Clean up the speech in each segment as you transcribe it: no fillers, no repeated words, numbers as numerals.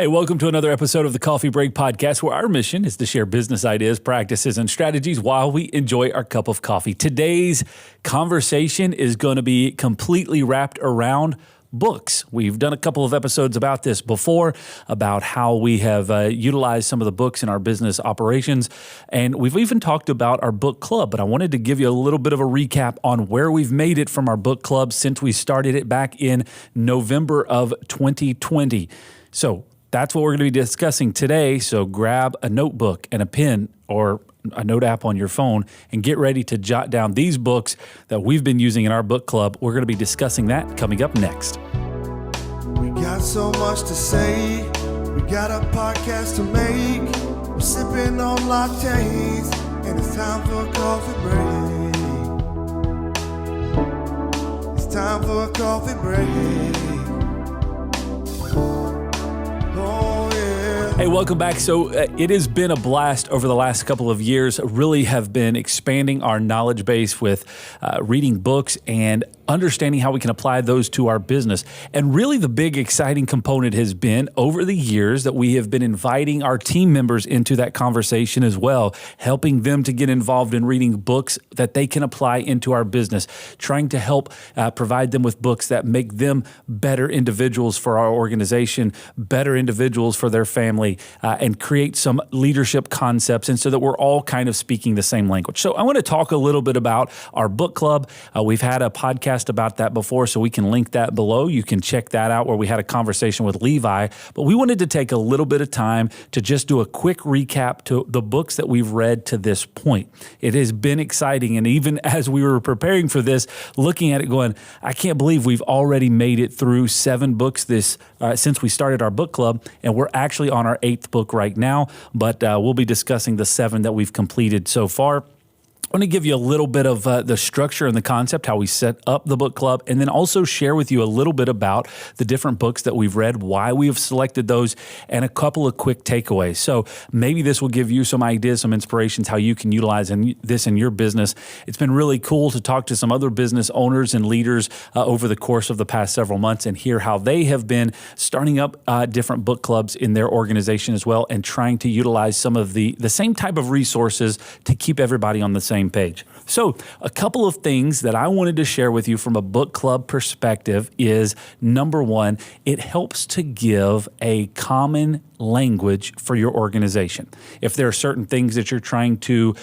Hey, welcome to another episode of the Coffee Break Podcast, where our mission is to share business ideas, practices, and strategies while we enjoy our cup of coffee. Today's conversation is going to be completely wrapped around books. We've done a couple of episodes about this before, about how we have utilized some of the books in our business operations, and we've even talked about our book club, but I wanted to give you a little bit of a recap on where we've made it from our book club since we started it back in November of 2020. So that's what we're going to be discussing today. So grab a notebook and a pen or a note app on your phone and get ready to jot down these books that we've been using in our book club. We're going to be discussing that coming up next. We got so much to say. We got a podcast to make. We're sipping on lattes, and it's time for a coffee break. It's time for a coffee break. Hey, welcome back. So it has been a blast over the last couple of years. Really have been expanding our knowledge base with reading books and understanding how we can apply those to our business. And really the big exciting component has been over the years that we have been inviting our team members into that conversation as well, helping them to get involved in reading books that they can apply into our business, trying to help provide them with books that make them better individuals for our organization, better individuals for their family, and create some leadership concepts, and so that we're all kind of speaking the same language. So I want to talk a little bit about our book club. We've had a podcast about that before, so we can link that below. You can check that out where we had a conversation with Levi, but we wanted to take a little bit of time to just do a quick recap to the books that we've read to this point. It has been exciting, and even as we were preparing for this, looking at it going, I can't believe we've already made it through 7 books since we started our book club, and we're actually on our 8th book right now, but we'll be discussing the 7 that we've completed so far. I want to give you a little bit of the structure and the concept, how we set up the book club, and then also share with you a little bit about the different books that we've read, why we have selected those, and a couple of quick takeaways. So maybe this will give you some ideas, some inspirations, how you can utilize this in your business. It's been really cool to talk to some other business owners and leaders over the course of the past several months and hear how they have been starting up different book clubs in their organization as well, and trying to utilize some of the same type of resources to keep everybody on the same page. So a couple of things that I wanted to share with you from a book club perspective is, number one, it helps to give a common language for your organization. If there are certain things that you're trying to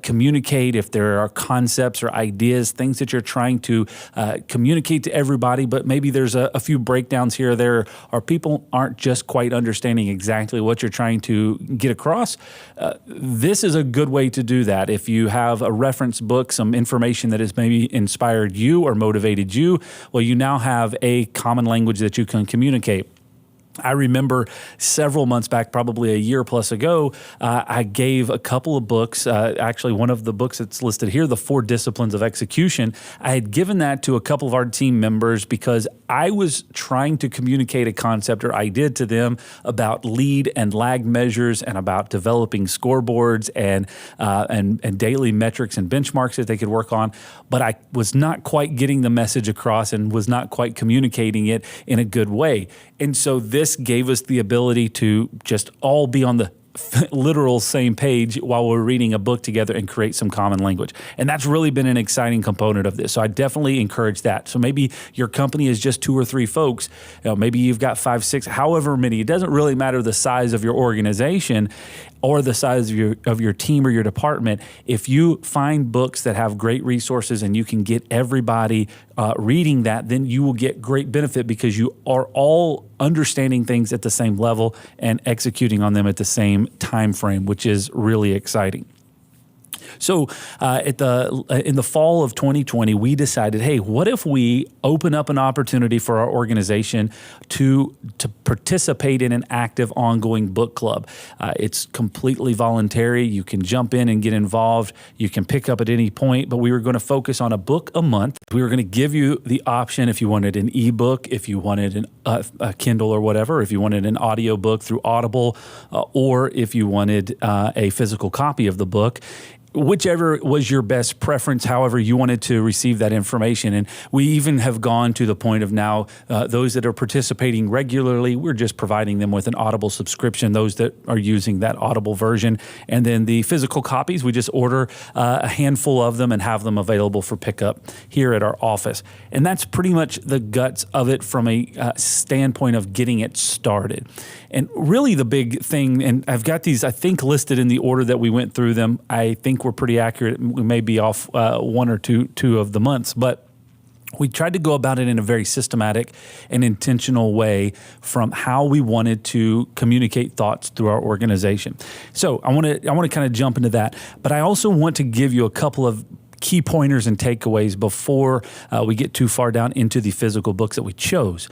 communicate, if there are concepts or ideas, things that you're trying to communicate to everybody, but maybe there's a few breakdowns here or there, or people aren't just quite understanding exactly what you're trying to get across, this is a good way to do that. If you have a reference book, some information that has maybe inspired you or motivated you, well, you now have a common language that you can communicate. I remember several months back, probably a year plus ago, I gave a couple of books, actually one of the books that's listed here, The 4 Disciplines of Execution. I had given that to a couple of our team members because I was trying to communicate a concept or idea to them about lead and lag measures and about developing scoreboards and daily metrics and benchmarks that they could work on, but I was not quite getting the message across and was not quite communicating it in a good way. And so this gave us the ability to just all be on the literal same page while we're reading a book together and create some common language. And that's really been an exciting component of this. So I definitely encourage that. So maybe your company is just 2 or 3 folks. Maybe you've got 5, 6, however many. It doesn't really matter the size of your organization or the size of your team or your department. If you find books that have great resources and you can get everybody reading that, then you will get great benefit because you are all understanding things at the same level and executing on them at the same time frame, which is really exciting. So in the fall of 2020, we decided, hey, what if we open up an opportunity for our organization to participate in an active, ongoing book club? It's completely voluntary. You can jump in and get involved. You can pick up at any point, but we were going to focus on a book a month. We were going to give you the option if you wanted an ebook, if you wanted a Kindle or whatever, if you wanted an audio book through Audible, or if you wanted a physical copy of the book. whichever was your best preference, however you wanted to receive that information. And we even have gone to the point of now those that are participating regularly, we're just providing them with an Audible subscription, those that are using that Audible version. And then the physical copies, we just order a handful of them and have them available for pickup here at our office. And that's pretty much the guts of it from a standpoint of getting it started. And really the big thing, and I've got these, I think, listed in the order that we went through them. I think we're pretty accurate. We may be off one or two of the months, but we tried to go about it in a very systematic and intentional way from how we wanted to communicate thoughts through our organization. So I want to kind of jump into that, but I also want to give you a couple of key pointers and takeaways before we get too far down into the physical books that we chose.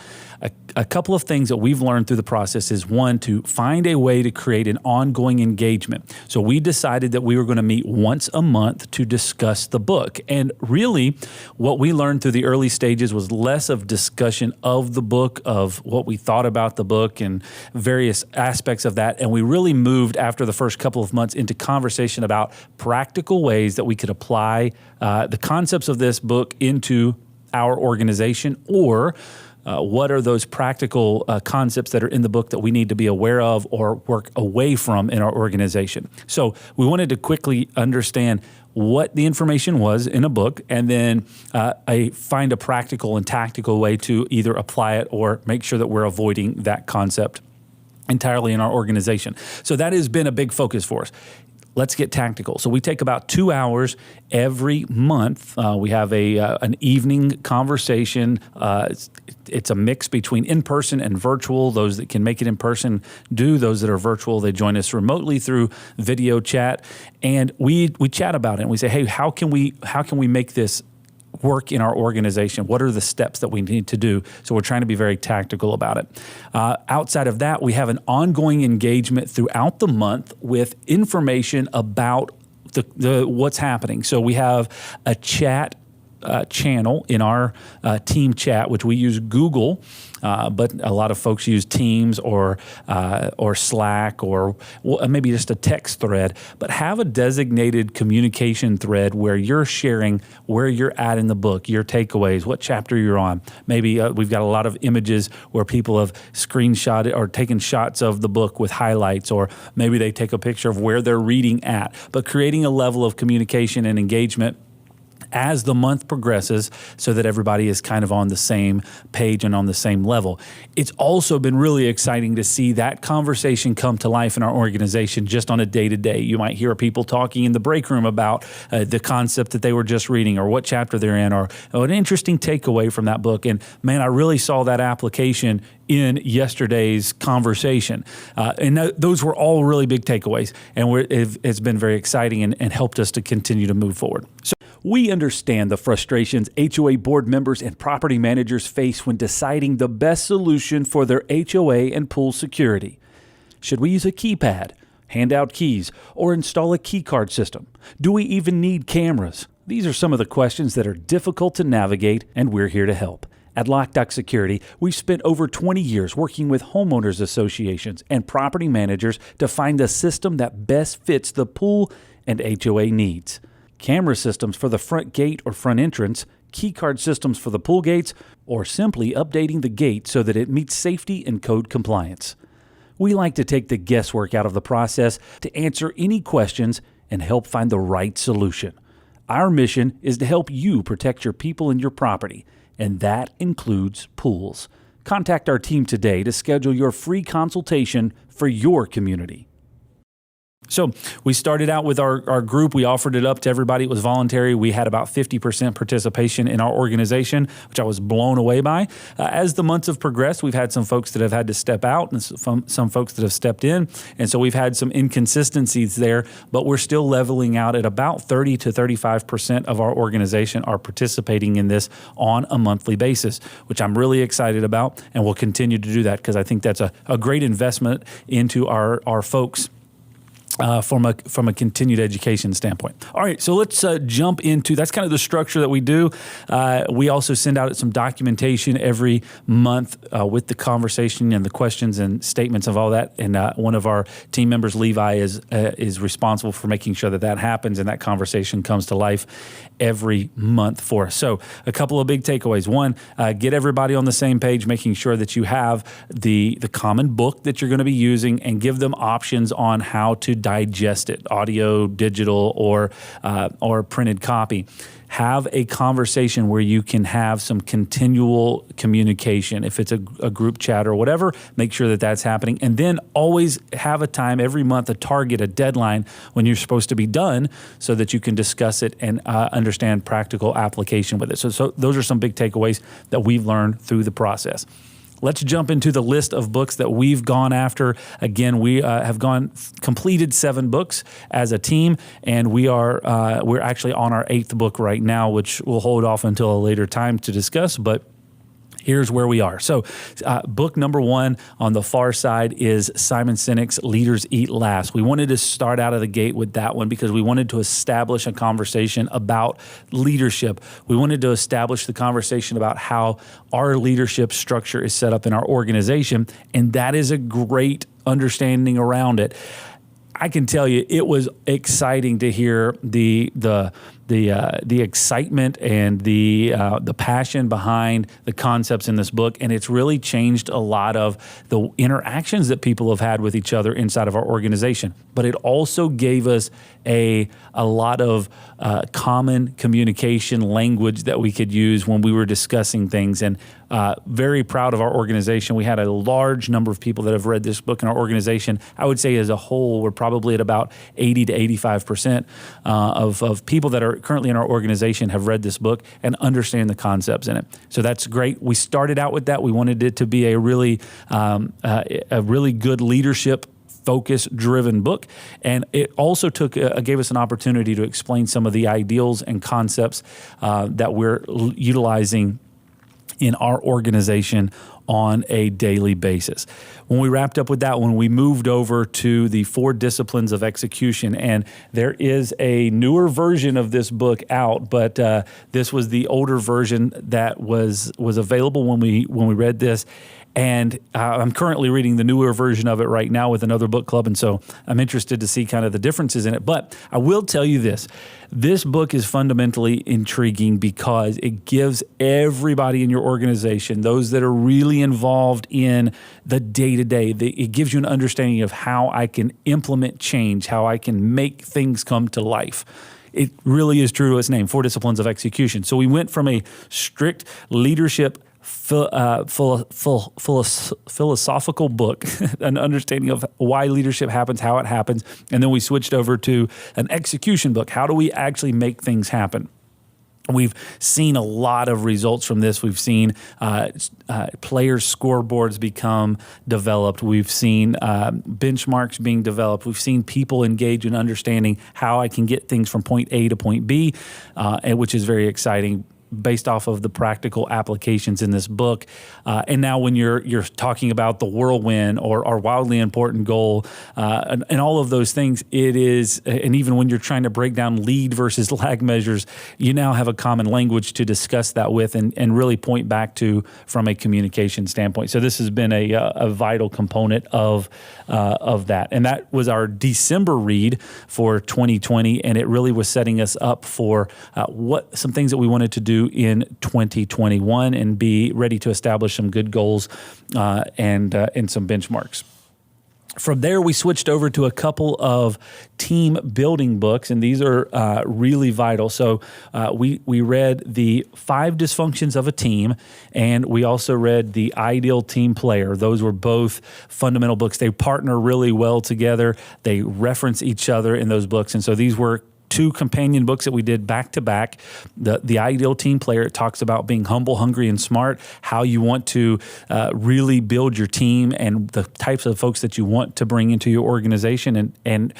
A couple of things that we've learned through the process is, one, to find a way to create an ongoing engagement. So we decided that we were going to meet once a month to discuss the book. And really, what we learned through the early stages was less of discussion of the book, of what we thought about the book and various aspects of that. And we really moved after the first couple of months into conversation about practical ways that we could apply the concepts of this book into our organization, or what are those practical concepts that are in the book that we need to be aware of or work away from in our organization. So we wanted to quickly understand what the information was in a book, and then find a practical and tactical way to either apply it or make sure that we're avoiding that concept entirely in our organization. So that has been a big focus for us. Let's get tactical. So we take about 2 hours every month. We have an evening conversation. It's a mix between in-person and virtual. Those that can make it in person do. Those that are virtual, they join us remotely through video chat. And we chat about it, and we say, hey, how can we make this work in our organization? What are the steps that we need to do? So we're trying to be very tactical about it. Outside of that, we have an ongoing engagement throughout the month with information about the what's happening. So we have a chat channel in our team chat, which we use Google, but a lot of folks use Teams or Slack or maybe just a text thread. But have a designated communication thread where you're sharing where you're at in the book, your takeaways, what chapter you're on. Maybe we've got a lot of images where people have screenshotted or taken shots of the book with highlights, or maybe they take a picture of where they're reading at. But creating a level of communication and engagement as the month progresses so that everybody is kind of on the same page and on the same level. It's also been really exciting to see that conversation come to life in our organization just on a day-to-day. You might hear people talking in the break room about the concept that they were just reading, or what chapter they're in, or an interesting takeaway from that book. And man, I really saw that application in yesterday's conversation. And those were all really big takeaways, and it's been very exciting and helped us to continue to move forward. So we understand the frustrations HOA board members and property managers face when deciding the best solution for their HOA and pool security. Should we use a keypad, hand out keys, or install a key card system? Do we even need cameras? These are some of the questions that are difficult to navigate, and we're here to help. At Loc-Doc Security, we've spent over 20 years working with homeowners associations and property managers to find the system that best fits the pool and HOA needs. Camera systems for the front gate or front entrance, key card systems for the pool gates, or simply updating the gate so that it meets safety and code compliance. We like to take the guesswork out of the process to answer any questions and help find the right solution. Our mission is to help you protect your people and your property, and that includes pools. Contact our team today to schedule your free consultation for your community. So we started out with our group. We offered it up to everybody. It was voluntary. We had about 50% participation in our organization, which I was blown away by. As the months have progressed, we've had some folks that have had to step out and some folks that have stepped in. And so we've had some inconsistencies there, but we're still leveling out at about 30 to 35% of our organization are participating in this on a monthly basis, which I'm really excited about, and we'll continue to do that because I think that's a great investment into our folks. from a continued education standpoint. All right, so let's jump into, that's kind of the structure that we do. We also send out some documentation every month with the conversation and the questions and statements of all that. And one of our team members, Levi, is responsible for making sure that happens and that conversation comes to life every month for us. So a couple of big takeaways. One, get everybody on the same page, making sure that you have the common book that you're going to be using, and give them options on how to digest it, audio, digital, or printed copy. Have a conversation where you can have some continual communication. If it's a group chat or whatever, make sure that that's happening. And then always have a time every month, a target, a deadline when you're supposed to be done, so that you can discuss it and understand practical application with it. So those are some big takeaways that we've learned through the process. Let's jump into the list of books that we've gone after. Again, we have completed 7 books as a team, and we're actually on our 8th book right now, which we'll hold off until a later time to discuss, but here's where we are. So book number 1 on the far side is Simon Sinek's Leaders Eat Last. We wanted to start out of the gate with that one because we wanted to establish a conversation about leadership. We wanted to establish the conversation about how our leadership structure is set up in our organization, and that is a great understanding around it. I can tell you, it was exciting to hear the excitement and the passion behind the concepts in this book, and it's really changed a lot of the interactions that people have had with each other inside of our organization. But it also gave us a lot of common communication language that we could use when we were discussing things. And very proud of our organization. We had a large number of people that have read this book in our organization. I would say as a whole, we're probably at about 80 to 85% of people that are currently in our organization have read this book and understand the concepts in it. So that's great. We started out with that. We wanted it to be a really good leadership focus-driven book, and it also gave us an opportunity to explain some of the ideals and concepts that we're utilizing in our organization on a daily basis. When we wrapped up with that one, we moved over to the 4 disciplines of execution, and there is a newer version of this book out, but this was the older version that was available when we read this. And I'm currently reading the newer version of it right now with another book club, and so I'm interested to see kind of the differences in it. But I will tell you this book is fundamentally intriguing because it gives everybody in your organization, those that are really involved in the day-to-day, it gives you an understanding of how I can implement change, how I can make things come to life. It really is true to its name, 4 disciplines of execution. So we went from a strict leadership philosophical book, an understanding of why leadership happens, how it happens, and then we switched over to an execution book. How do we actually make things happen? We've seen a lot of results from this. We've seen players' scoreboards become developed. We've seen benchmarks being developed. We've seen people engage in understanding how I can get things from point A to point B, which is very exciting, based off of the practical applications in this book. And now when you're talking about the whirlwind or our wildly important goal and all of those things, it is, and even when you're trying to break down lead versus lag measures, you now have a common language to discuss that with and really point back to from a communication standpoint. So this has been a vital component of that. And that was our December read for 2020, and it really was setting us up for some things that we wanted to do in 2021 and be ready to establish some good goals and some benchmarks. From there, we switched over to a couple of team building books, and these are really vital. So we read the 5 Dysfunctions of a Team, and we also read the Ideal Team Player. Those were both fundamental books. They partner really well together. They reference each other in those books, and so these were 2 companion books that we did back to back. The Ideal Team Player, it talks about being humble, hungry, and smart, how you want to really build your team and the types of folks that you want to bring into your organization, and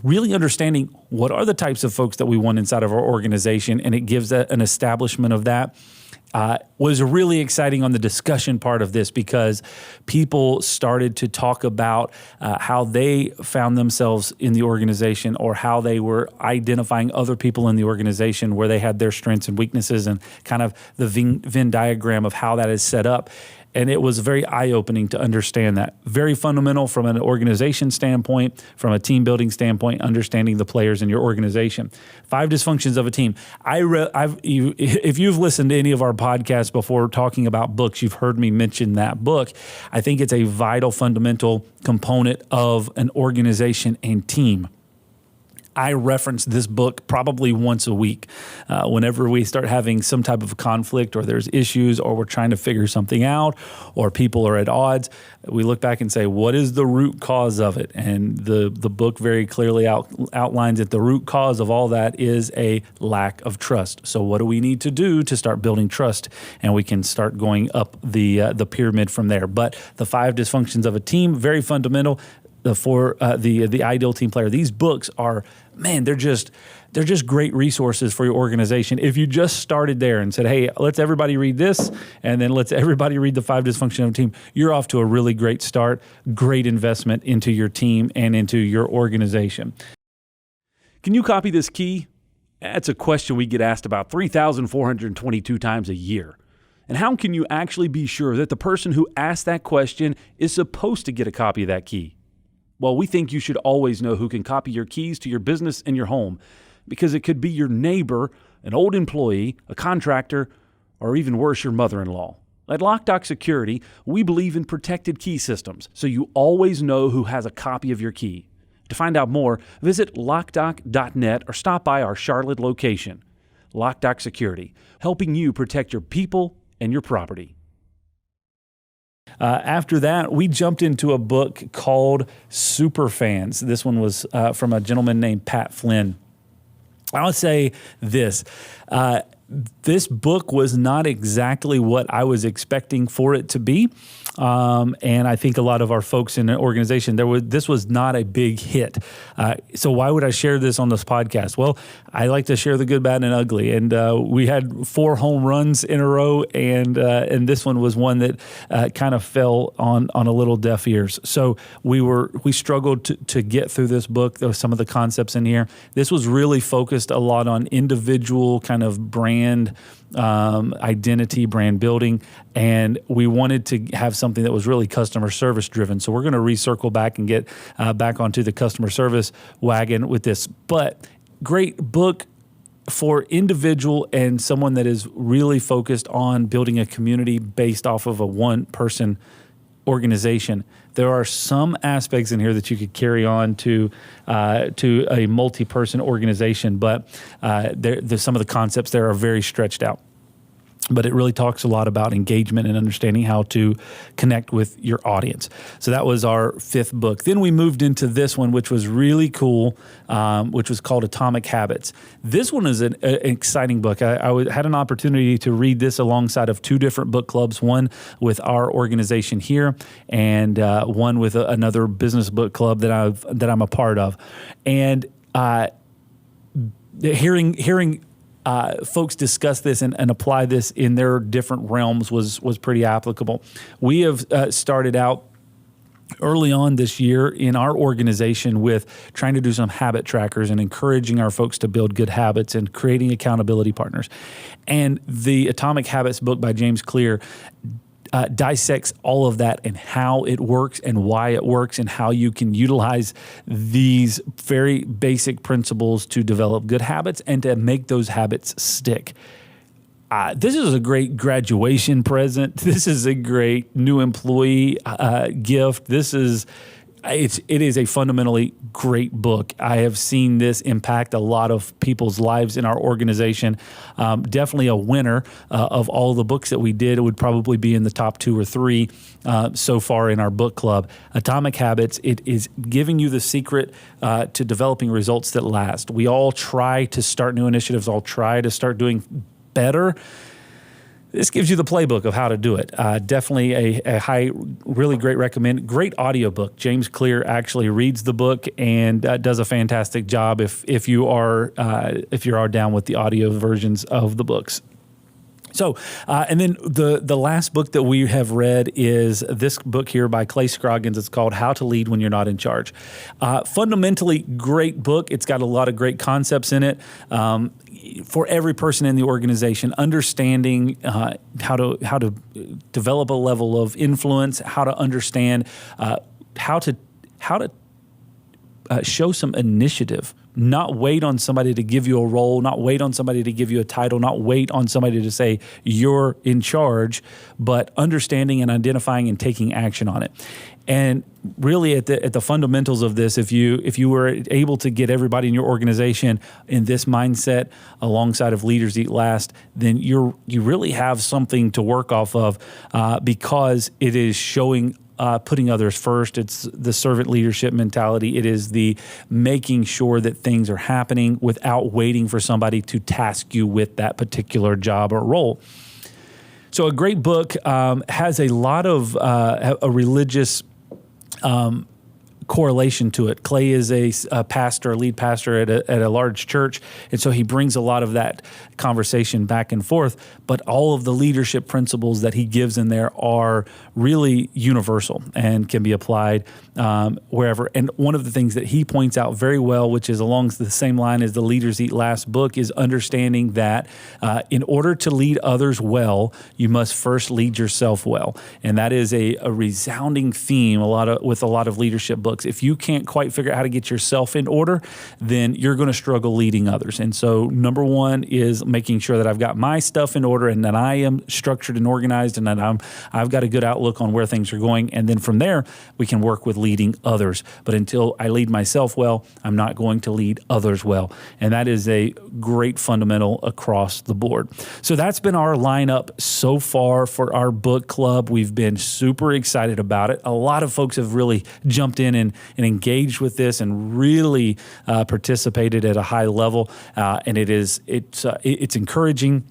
really understanding what are the types of folks that we want inside of our organization, and it gives an establishment of that. was really exciting on the discussion part of this because people started to talk about how they found themselves in the organization or how they were identifying other people in the organization where they had their strengths and weaknesses and kind of the Venn diagram of how that is set up. And it was very eye-opening to understand that. Very fundamental from an organization standpoint, from a team building standpoint, understanding the players in your organization. 5 dysfunctions of a team. If you've listened to any of our podcasts before talking about books, you've heard me mention that book. I think it's a vital, fundamental component of an organization and team. I reference this book probably once a week. Whenever we start having some type of conflict or there's issues or we're trying to figure something out or people are at odds, we look back and say, what is the root cause of it? And the book very clearly outlines that the root cause of all that is a lack of trust. So what do we need to do to start building trust? And we can start going up the pyramid from there. But the 5 dysfunctions of a team, very fundamental. The ideal team player. These books are, man, they're just great resources for your organization. If you just started there and said, hey, let's everybody read this, and then let's everybody read the 5 dysfunctions of a team, you're off to a really great start, great investment into your team and into your organization. Can you copy this key? That's a question we get asked about 3,422 times a year. And how can you actually be sure that the person who asked that question is supposed to get a copy of that key? Well, we think you should always know who can copy your keys to your business and your home, because it could be your neighbor, an old employee, a contractor, or even worse, your mother-in-law. At Loc-Doc Security, we believe in protected key systems, so you always know who has a copy of your key. To find out more, visit locdoc.net or stop by our Charlotte location. Loc-Doc Security, helping you protect your people and your property. After that, we jumped into a book called Superfans. This one was from a gentleman named Pat Flynn. I'll say this. This book was not exactly what I was expecting for it to be. And I think a lot of our folks in the organization, this was not a big hit. So why would I share this on this podcast? Well, I like to share the good, bad, and ugly. And we had 4 home runs in a row, and this one was one that kind of fell on a little deaf ears. So we struggled to get through this book. There were some of the concepts in here. This was really focused a lot on individual kind of brand identity, brand building, and we wanted to have something that was really customer service driven. So we're going to recircle back and get back onto the customer service wagon with this. But great book for individual and someone that is really focused on building a community based off of a one-person organization. There are some aspects in here that you could carry on to a multi-person organization, but some of the concepts there are very stretched out. But it really talks a lot about engagement and understanding how to connect with your audience. So that was our 5th book. Then we moved into this one, which was really cool, which was called Atomic Habits. This one is an exciting book. I had an opportunity to read this alongside of 2 different book clubs, one with our organization here and one with another business book club that I'm a part of. And hearing folks discuss this and apply this in their different realms was pretty applicable. We have started out early on this year in our organization with trying to do some habit trackers and encouraging our folks to build good habits and creating accountability partners. And the Atomic Habits book by James Clear dissects all of that and how it works and why it works and how you can utilize these very basic principles to develop good habits and to make those habits stick. This is a great graduation present. This is a great new employee gift. It is a fundamentally great book. I have seen this impact a lot of people's lives in our organization. Definitely a winner of all the books that we did. It would probably be in the top 2 or 3 so far in our book club. Atomic Habits, it is giving you the secret to developing results that last. We all try to start new initiatives, all try to start doing better. This gives you the playbook of how to do it. Definitely a really great recommend. Great audiobook. James Clear actually reads the book and does a fantastic job if you are down with the audio versions of the books. So, and then the last book that we have read is this book here by Clay Scroggins. It's called How to Lead When You're Not in Charge. Fundamentally, great book. It's got a lot of great concepts in it for every person in the organization, understanding how to develop a level of influence, how to understand how to show some initiative. Not wait on somebody to give you a role, not wait on somebody to give you a title, not wait on somebody to say you're in charge, but understanding and identifying and taking action on it. And really at the fundamentals of this, if you were able to get everybody in your organization in this mindset alongside of Leaders Eat Last, then you really have something to work off of because it is showing putting others first. It's the servant leadership mentality. It is the making sure that things are happening without waiting for somebody to task you with that particular job or role. So a great book has a lot of a religious correlation to it. Clay is a pastor, a lead pastor at a large church, and so he brings a lot of that conversation back and forth, but all of the leadership principles that he gives in there are really universal and can be applied wherever. And one of the things that he points out very well, which is along the same line as the Leaders Eat Last book, is understanding that in order to lead others well, you must first lead yourself well. And that is a resounding theme with a lot of leadership books. If you can't quite figure out how to get yourself in order, then you're going to struggle leading others. And so number one is making sure that I've got my stuff in order and that I am structured and organized and that I've got a good outlook on where things are going. And then from there, we can work with leading others. But until I lead myself well, I'm not going to lead others well. And that is a great fundamental across the board. So that's been our lineup so far for our book club. We've been super excited about it. A lot of folks have really jumped in and engaged with this and really participated at a high level. And it's encouraging.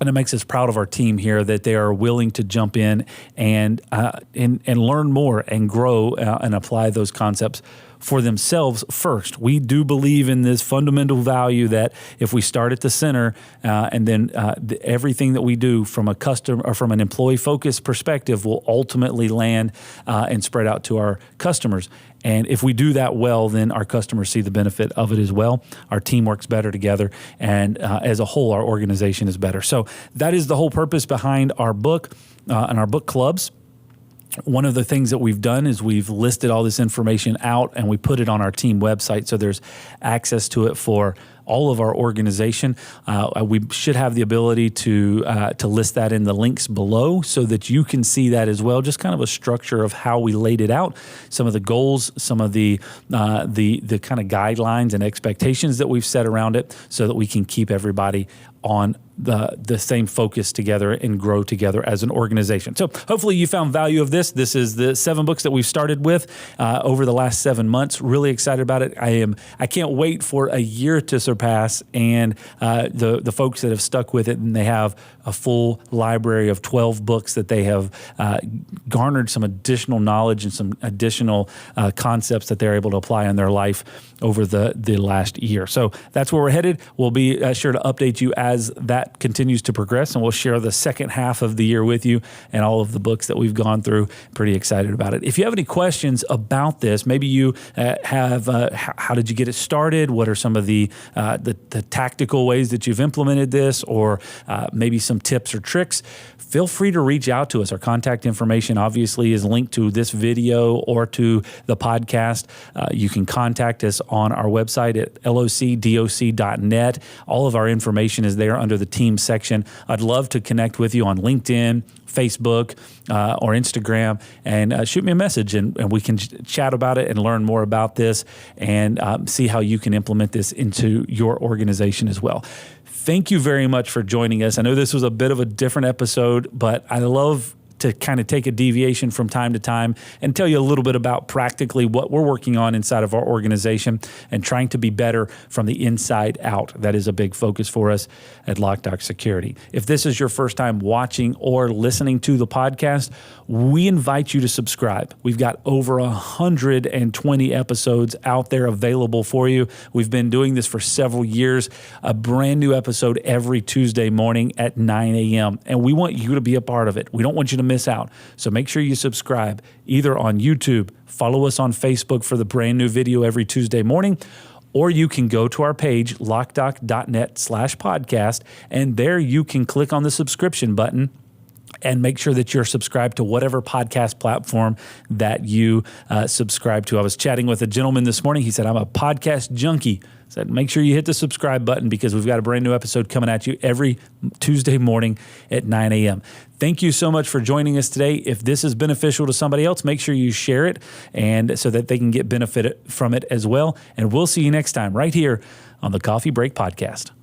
And it makes us proud of our team here that they are willing to jump in and learn more and grow and apply those concepts for themselves first. We do believe in this fundamental value that if we start at the center and then everything that we do from a customer or from an employee-focused perspective will ultimately land and spread out to our customers. And if we do that well, then our customers see the benefit of it as well. Our team works better together, and as a whole, our organization is better. So that is the whole purpose behind our book and our book clubs. One of the things that we've done is we've listed all this information out and we put it on our team website, so there's access to it for all of our organization. We should have the ability to list that in the links below so that you can see that as well. Just kind of a structure of how we laid it out, some of the goals, some of the kind of guidelines and expectations that we've set around it, so that we can keep everybody on the same focus together and grow together as an organization. So hopefully you found value of this. This is the 7 books that we've started with over the last 7 months. Really excited about it. I can't wait for a year to surpass, and the folks that have stuck with it, and they have a full library of 12 books that they have garnered some additional knowledge and some additional concepts that they're able to apply in their life over the last year. So that's where we're headed. We'll be sure to update you as that continues to progress, and we'll share the second half of the year with you and all of the books that we've gone through. Pretty excited about it. If you have any questions about this, maybe you have how did you get it started? What are some of the tactical ways that you've implemented this, or maybe some tips or tricks? Feel free to reach out to us. Our contact information obviously is linked to this video or to the podcast. You can contact us on our website at locdoc.net. All of our information is there under the team section. I'd love to connect with you on LinkedIn, Facebook, or Instagram, and shoot me a message, and we can chat about it and learn more about this and see how you can implement this into your organization as well. Thank you very much for joining us. I know this was a bit of a different episode, but I love to kind of take a deviation from time to time and tell you a little bit about practically what we're working on inside of our organization and trying to be better from the inside out. That is a big focus for us at Loc-Doc Security. If this is your first time watching or listening to the podcast, we invite you to subscribe. We've got over 120 episodes out there available for you. We've been doing this for several years, a brand new episode every Tuesday morning at 9 a.m. And we want you to be a part of it. We don't want you to miss out. So make sure you subscribe either on YouTube, follow us on Facebook for the brand new video every Tuesday morning, or you can go to our page, locdoc.net/podcast, and there you can click on the subscription button and make sure that you're subscribed to whatever podcast platform that you subscribe to. I was chatting with a gentleman this morning. He said, I'm a podcast junkie. I said, make sure you hit the subscribe button because we've got a brand new episode coming at you every Tuesday morning at 9 a.m. Thank you so much for joining us today. If this is beneficial to somebody else, make sure you share it and so that they can get benefit from it as well. And we'll see you next time right here on the Coffee Break Podcast.